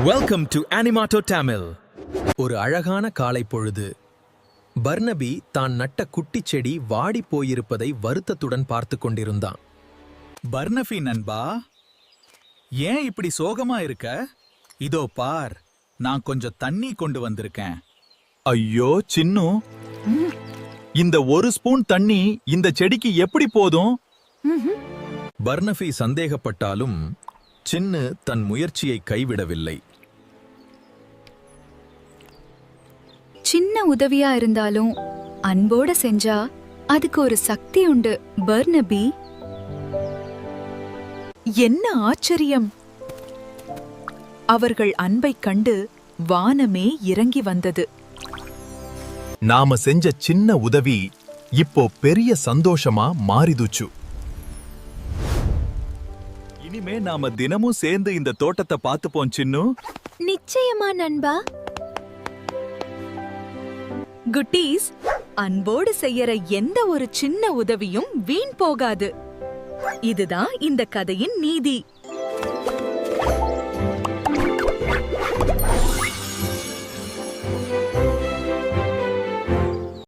Welcome to அனிமாட்டோ Tamil. ஒரு அழகான காலை பொழுது. பர்னபி தான் நட்ட குட்டிச் செடி வாடி போயிருப்பதை வருத்தத்துடன் பார்த்து கொண்டிருந்தான். பர்னபி நண்பா, ஏன் இப்படி சோகமா இருக்க? இதோ பார், நான் கொஞ்சம் தண்ணி கொண்டு வந்திருக்கேன். ஐயோ சின்னு, இந்த ஒரு ஸ்பூன் தண்ணி இந்த செடிக்கு எப்படி போதும்? பர்னபி சந்தேகப்பட்டாலும் சின்னு தன் முயற்சியை கைவிடவில்லை. சின்ன உதவியா இருந்தாலும் அன்போட செஞ்சா அதுக்கு ஒரு சக்தி உண்டு. பர்னபி, என்ன ஆச்சரியம்! அவர்கள் அன்பைக் கண்டு வானமே இறங்கி வந்தது. நாம செஞ்ச சின்ன உதவி இப்போ பெரிய சந்தோஷமா மாறிதுச்சு. இனிமே நாம தினமும் சேர்ந்து இந்த தோட்டத்தை பார்த்துப்போம் சின்னு. நிச்சயமா நண்பா. குட்டீஸ், அன்போடு செய்யற எந்த ஒரு சின்ன உதவியும் வீண் போகாது. இதுதான் இந்த கதையின் நீதி.